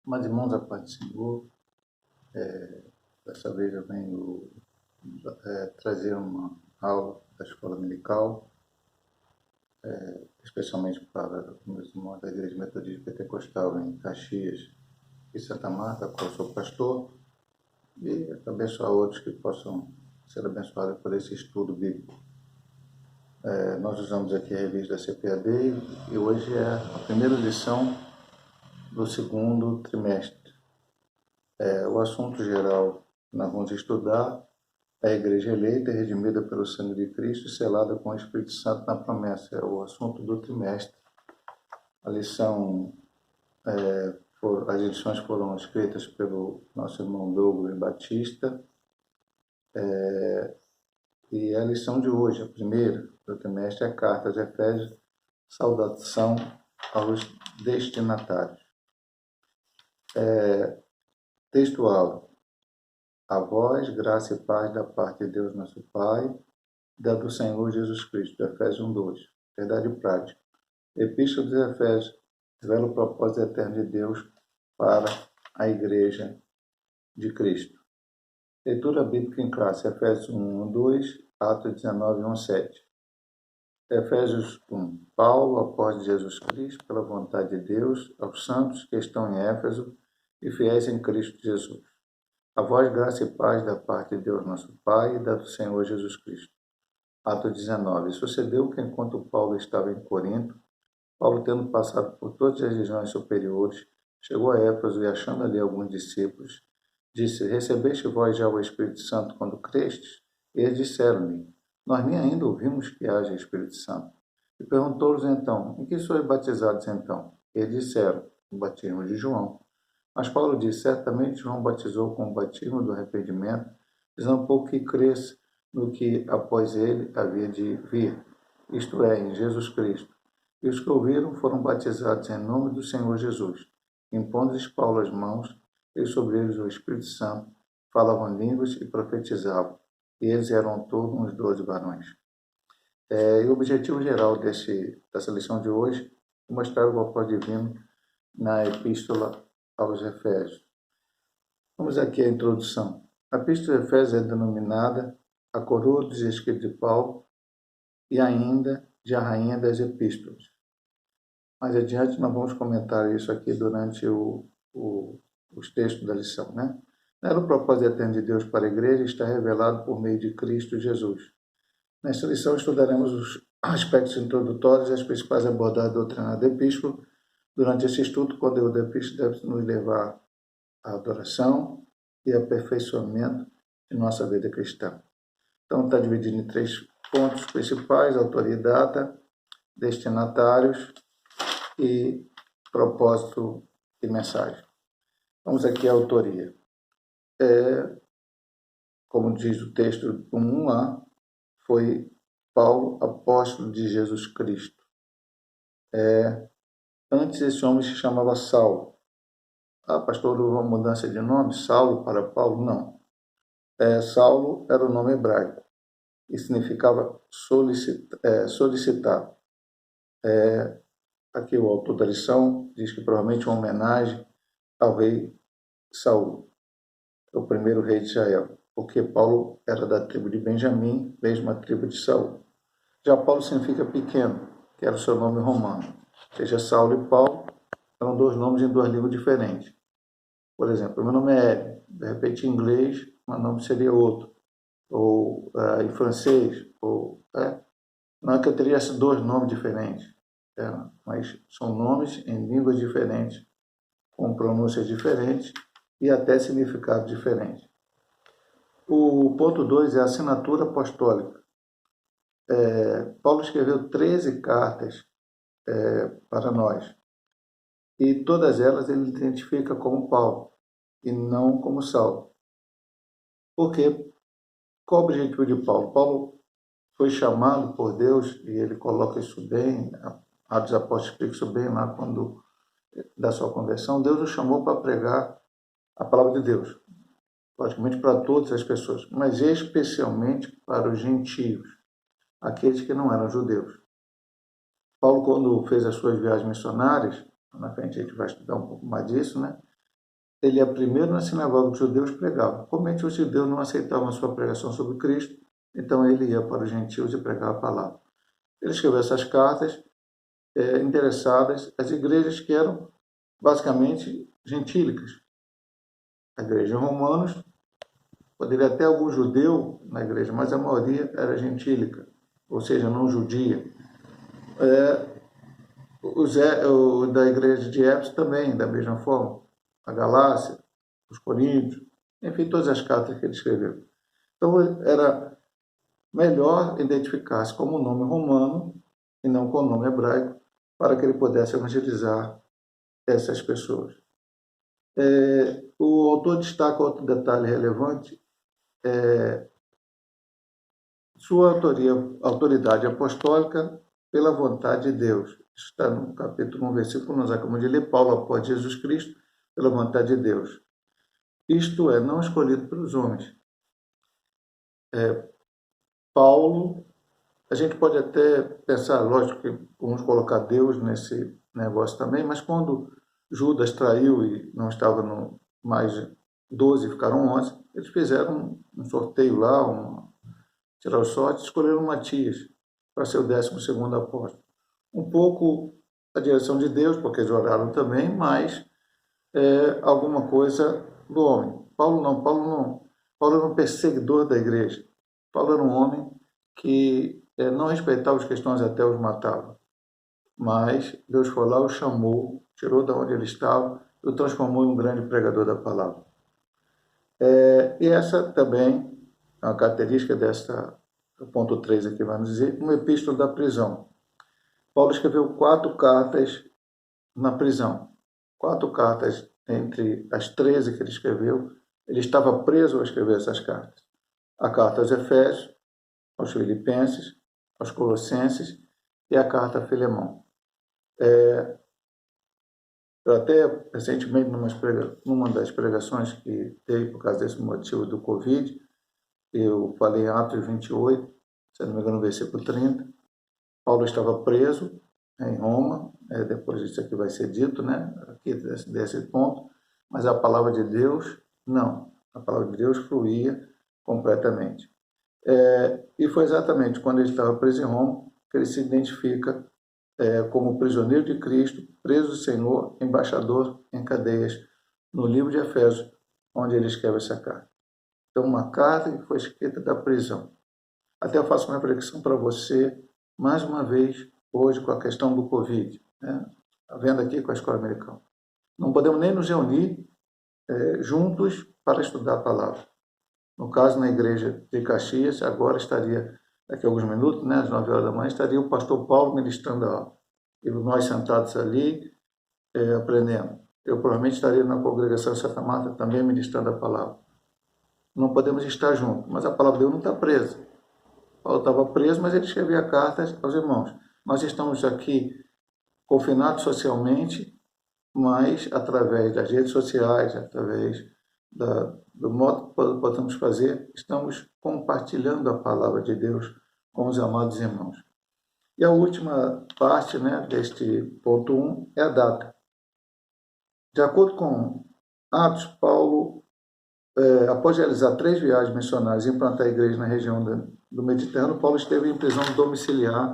Mas, irmãos, a paz do Senhor, dessa vez eu venho trazer uma aula da escola dominical, especialmente para meus irmãos da Igreja Metodista Pentecostal em Caxias e Santa Marta, qual eu sou pastor, e abençoar outros que possam ser abençoados por esse estudo bíblico. Nós usamos aqui a revista da CPAD e hoje é a primeira lição do segundo trimestre. O assunto geral que nós vamos estudar é a Igreja eleita e redimida pelo sangue de Cristo e selada com o Espírito Santo na promessa. É o assunto do trimestre. A lição, as lições foram escritas pelo nosso irmão Douglas Batista. E a lição de hoje, a primeira do trimestre, é a carta aos Efésios, saudação aos destinatários. Textual. A vós, graça e paz da parte de Deus nosso Pai, da do Senhor Jesus Cristo, Efésios 1:2. Verdade prática. Epístola dos Efésios revela o propósito eterno de Deus para a Igreja de Cristo. Leitura bíblica em classe, Efésios 1:2, Atos 19:1-7. Efésios 1. Paulo, apóstolo de Jesus Cristo, pela vontade de Deus, aos santos que estão em Éfeso e fiéis em Cristo Jesus. A vós, graça e paz da parte de Deus nosso Pai e da do Senhor Jesus Cristo. Atos 19. Sucedeu que, enquanto Paulo estava em Corinto, Paulo, tendo passado por todas as regiões superiores, chegou a Éfeso e, achando ali alguns discípulos, disse: Recebeste vós já o Espírito Santo quando crestes? E eles disseram-lhe: Nós nem ainda ouvimos que haja Espírito Santo. E perguntou-lhes então: Em que sois batizados então? E eles disseram: O batismo de João. Mas Paulo disse: Certamente João batizou com o batismo do arrependimento, dizendo pouco que cresce no que após ele havia de vir, isto é, em Jesus Cristo. E os que ouviram foram batizados em nome do Senhor Jesus. Impondo-lhes Paulo as mãos, e sobre eles o Espírito Santo, falavam línguas e profetizavam. E eles eram todos uns 12 varões. E o objetivo geral dessa lição de hoje é mostrar o propósito divino na Epístola aos Efésios. Vamos aqui à introdução. A Epístola aos Efésios é denominada a coroa dos escritos de Paulo e ainda de a rainha das epístolas. Mais adiante nós vamos comentar isso aqui durante os textos da lição, né? Nela, o propósito eterno de Deus para a igreja está revelado por meio de Cristo Jesus. Nesta lição estudaremos os aspectos introdutórios e as principais abordagens da doutrina da epístola. Durante esse estudo, o conteúdo da epístola deve nos levar à adoração e aperfeiçoamento de nossa vida cristã. Então, está dividido em 3 pontos principais: autoria e data, destinatários e propósito e mensagem. Vamos aqui à autoria. Como diz o texto 1a, foi Paulo, apóstolo de Jesus Cristo. Antes esse homem se chamava Saulo. Pastor, houve uma mudança de nome, Saulo para Paulo? Não. Saulo era o nome hebraico e significava solicitar. Aqui o autor da lição diz que provavelmente uma homenagem ao rei Saul, o primeiro rei de Israel, porque Paulo era da tribo de Benjamim, mesma tribo de Saul. Já Paulo significa pequeno, que era o seu nome romano. Ou seja, Saulo e Paulo eram 2 nomes em 2 línguas diferentes. Por exemplo, meu nome é Hélio, de repente em inglês, meu nome seria outro, ou em francês, não é que eu teria esses 2 nomes diferentes, mas são nomes em línguas diferentes, com pronúncias diferentes e até significados diferentes. O ponto 2 é a assinatura apostólica. Paulo escreveu 13 cartas para nós, e todas elas ele identifica como Paulo e não como Saulo. Por quê? Qual o objetivo de Paulo? Paulo foi chamado por Deus, e ele coloca isso bem, Atos dos Apóstolos explica isso bem lá quando da sua conversão. Deus o chamou para pregar a palavra de Deus, logicamente para todas as pessoas, mas especialmente para os gentios, aqueles que não eram judeus. Paulo, quando fez as suas viagens missionárias, na frente a gente vai estudar um pouco mais disso, né? ele é primeiro na sinagoga dos judeus pregava. Comente os judeus não aceitavam a sua pregação sobre Cristo, então ele ia para os gentios e pregava a palavra. Ele escreveu essas cartas interessadas às igrejas que eram basicamente gentílicas. A igreja romanos, poderia até algum judeu na igreja, mas a maioria era gentílica, ou seja, não judia. O da igreja de Éfeso também, da mesma forma. A Galácia, os Coríntios, enfim, todas as cartas que ele escreveu. Então, era melhor identificar-se como nome romano e não com o nome hebraico, para que ele pudesse evangelizar essas pessoas. O autor destaca outro detalhe relevante, sua autoridade apostólica pela vontade de Deus. Isso está no capítulo 1, versículo 1, nós acabamos de ler, Paulo após Jesus Cristo pela vontade de Deus. Isto é, não escolhido pelos homens. Paulo, a gente pode até pensar, lógico que vamos colocar Deus nesse negócio também, mas quando Judas traiu e não estava no mais 12, ficaram 11, eles fizeram um sorteio lá, tirar os sortes, escolheram Matias para ser o 12º apóstolo. Um pouco a direção de Deus, porque eles oraram também, mas alguma coisa do homem. Paulo era um perseguidor da igreja. Paulo era um homem que não respeitava os cristãos, até os matava. Mas Deus foi lá, o chamou, tirou de onde ele estava e o transformou em um grande pregador da palavra. E essa também é uma característica dessa, ponto 3 aqui vai nos dizer, uma epístola da prisão. Paulo escreveu 4 cartas na prisão. 4 cartas entre as 13 que ele escreveu. Ele estava preso ao escrever essas cartas. A carta aos Efésios, aos Filipenses, aos Colossenses e a carta a Filemão. Eu até, recentemente, numa das pregações que dei por causa desse motivo do Covid, eu falei em Atos 28, se não me engano, no versículo 30, Paulo estava preso em Roma, depois disso aqui vai ser dito, né, aqui desse ponto, mas a palavra de Deus, não. A palavra de Deus fluía completamente. E foi exatamente quando ele estava preso em Roma que ele se identifica como prisioneiro de Cristo, preso do Senhor, embaixador em cadeias, no livro de Efésios, onde ele escreve essa carta. Então, uma carta que foi escrita da prisão. Até eu faço uma reflexão para você, mais uma vez, hoje, com a questão do Covid, né? Vendo aqui com a Escola Americana. Não podemos nem nos reunir juntos para estudar a palavra. No caso, na igreja de Caxias, agora estaria, daqui a alguns minutos, né, às 9 horas da manhã, estaria o pastor Paulo ministrando a aula. E nós sentados ali, aprendendo. Eu provavelmente estaria na congregação de Santa Marta também ministrando a palavra. Não podemos estar juntos, mas a palavra de Deus não está presa. Paulo estava preso, mas ele escrevia cartas aos irmãos. Nós estamos aqui confinados socialmente, mas através das redes sociais, através do modo que podemos fazer, estamos compartilhando a palavra de Deus com os amados irmãos. E a última parte, né, deste ponto 1 é a data. De acordo com Atos, Paulo, após realizar 3 viagens missionárias e implantar a igreja na região do Mediterrâneo, Paulo esteve em prisão domiciliar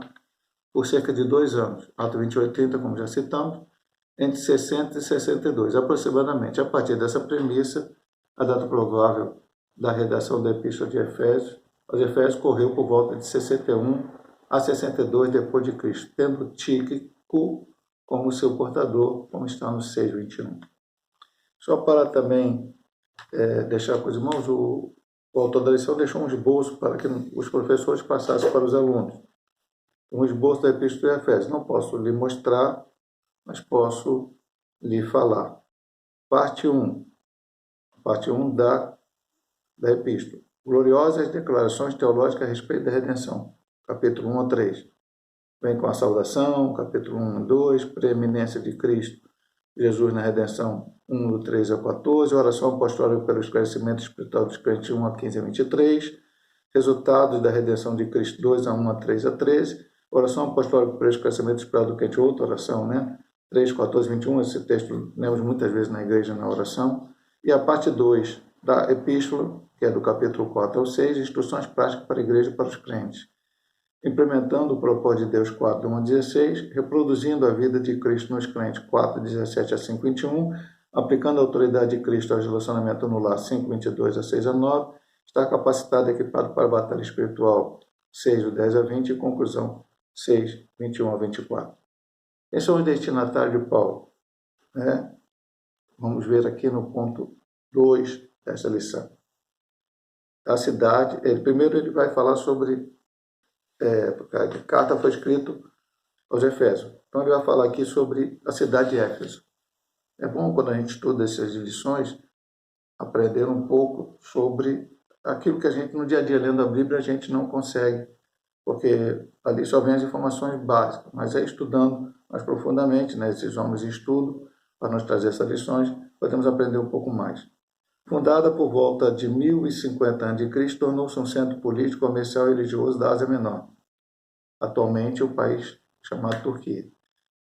por cerca de 2 anos. Atos 28, 30, como já citamos, entre 60 e 62, aproximadamente. A partir dessa premissa, a data provável da redação da Epístola de Efésios aos Efésios correu por volta de 61 a 62 depois de Cristo, tendo Tíquico como seu portador, como está no 6:21. Só para também deixar com os irmãos, o autor da lição deixou um esboço para que os professores passassem para os alunos. Um esboço da Epístola de Efésios. Não posso lhe mostrar, mas posso lhe falar. Parte 1. Parte 1 da Epístola. Gloriosas declarações teológicas a respeito da redenção. Capítulo 1 a 3. Vem com a saudação, capítulo 1 e 2, preeminência de Cristo, Jesus na redenção, 1 do 3 a 14, oração apostólica pelo esclarecimento espiritual dos crentes, 1 a 15 a 23, resultados da redenção de Cristo, 2 a 1 a 3 a 13, oração apostólica pelo esclarecimento espiritual do crente, outra oração, né? 3, 14, 21, esse texto lemos muitas vezes na igreja, na oração. E a parte 2 da epístola, que é do capítulo 4 ao 6, instruções práticas para a igreja e para os crentes. Implementando o propósito de Deus 4, 1 a 16, reproduzindo a vida de Cristo nos crentes 4, 17 a 5, 21, aplicando a autoridade de Cristo ao relacionamento no lar 5, 22 a 6 a 9, estar capacitado e equipado para a batalha espiritual 6, do 10 a 20 e conclusão 6, 21 a 24. Esses são os destinatários de Paulo, né? Vamos ver aqui no ponto 2 dessa lição. A cidade, primeiro ele vai falar sobre, porque a carta foi escrita aos Efésios. Então ele vai falar aqui sobre a cidade de Éfeso. É bom quando a gente estuda essas lições, aprender um pouco sobre aquilo que a gente no dia a dia lendo a Bíblia a gente não consegue, porque ali só vem as informações básicas, mas é estudando mais profundamente, né, esses homens de estudo, para nos trazer essas lições, podemos aprender um pouco mais. Fundada por volta de 1050 a.C., tornou-se um centro político, comercial e religioso da Ásia Menor. Atualmente, o país chamado Turquia.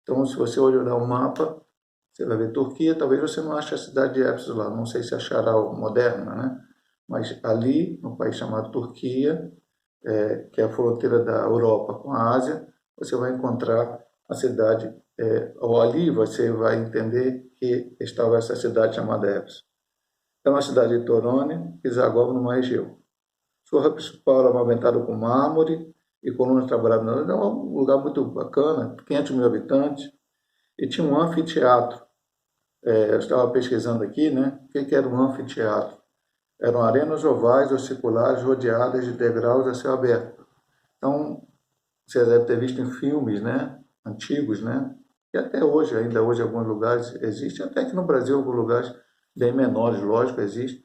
Então, se você olhar o mapa, você vai ver Turquia, talvez você não ache a cidade de Éfeso lá, não sei se achará o Moderna, né? Mas ali, no país chamado Turquia, que é a fronteira da Europa com a Ásia, você vai encontrar a cidade, ou ali você vai entender que estava essa cidade chamada Éfeso. É uma cidade litorânea que deságua no Mar Egeu. Sua rua principal era movimentada com mármore e colunas trabalhadas. É um lugar muito bacana, 500 mil habitantes, e tinha um anfiteatro. Eu estava pesquisando aqui, né? O que era um anfiteatro? Eram arenas ovais ou circulares rodeadas de degraus a céu aberto. Então, você deve ter visto em filmes, né? Antigos, né? E até hoje, ainda hoje, em alguns lugares existe, até que no Brasil, alguns lugares bem menores, lógico, existe.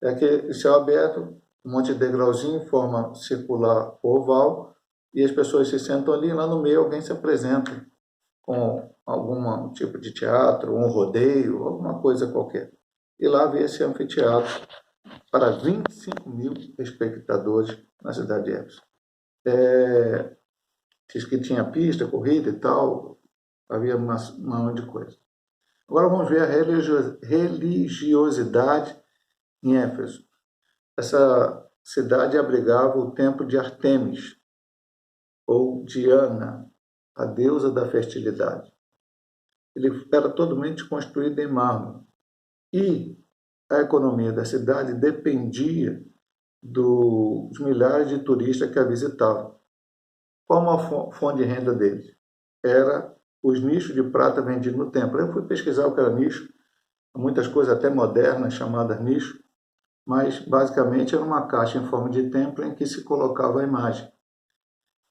É que céu aberto, um monte de degrauzinho, forma circular oval, e as pessoas se sentam ali, e lá no meio alguém se apresenta com algum tipo de teatro, um rodeio, alguma coisa qualquer. E lá havia esse anfiteatro para 25 mil espectadores na cidade de Éfeso. Diz que tinha pista, corrida e tal, havia uma monte de coisa. Agora vamos ver a religiosidade em Éfeso. Essa cidade abrigava o templo de Artemis, ou Diana, a deusa da fertilidade. Ele era totalmente construído em mármore. E a economia da cidade dependia dos milhares de turistas que a visitavam. Qual a fonte de renda deles? Era os nichos de prata vendidos no templo. Eu fui pesquisar o que era nicho, muitas coisas até modernas chamadas nicho, mas basicamente era uma caixa em forma de templo em que se colocava a imagem.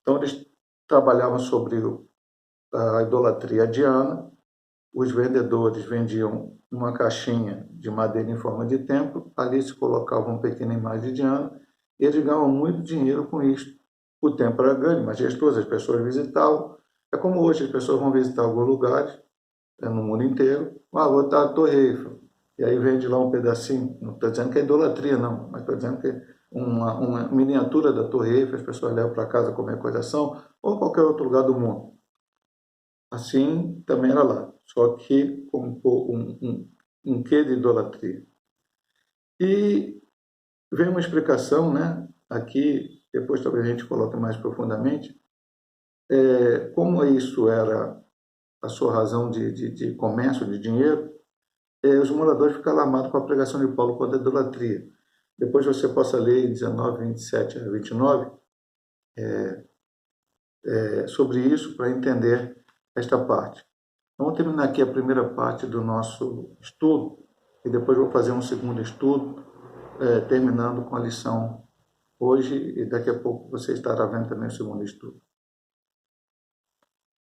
Então eles trabalhavam sobre a idolatria a Diana, os vendedores vendiam uma caixinha de madeira em forma de templo, ali se colocava uma pequena imagem de Diana, e eles ganhavam muito dinheiro com isso. O templo era grande, majestoso, as pessoas visitavam. É como hoje, as pessoas vão visitar alguns lugares, no mundo inteiro, vou estar a Torre Eiffel, e aí vende lá um pedacinho. Não estou dizendo que é idolatria, não, mas estou dizendo que uma miniatura da Torre Eiffel, as pessoas levam para casa como decoração, ou qualquer outro lugar do mundo. Assim também era lá, só que com um quê de idolatria. E vem uma explicação, né? Aqui, depois talvez a gente coloque mais profundamente, como isso era a sua razão de comércio, de dinheiro, os moradores ficam alarmados com a pregação de Paulo contra a idolatria. Depois você possa ler em 19, 27 a 29 sobre isso para entender esta parte. Vamos terminar aqui a primeira parte do nosso estudo e depois vou fazer um segundo estudo, terminando com a lição hoje e daqui a pouco você estará vendo também o segundo estudo.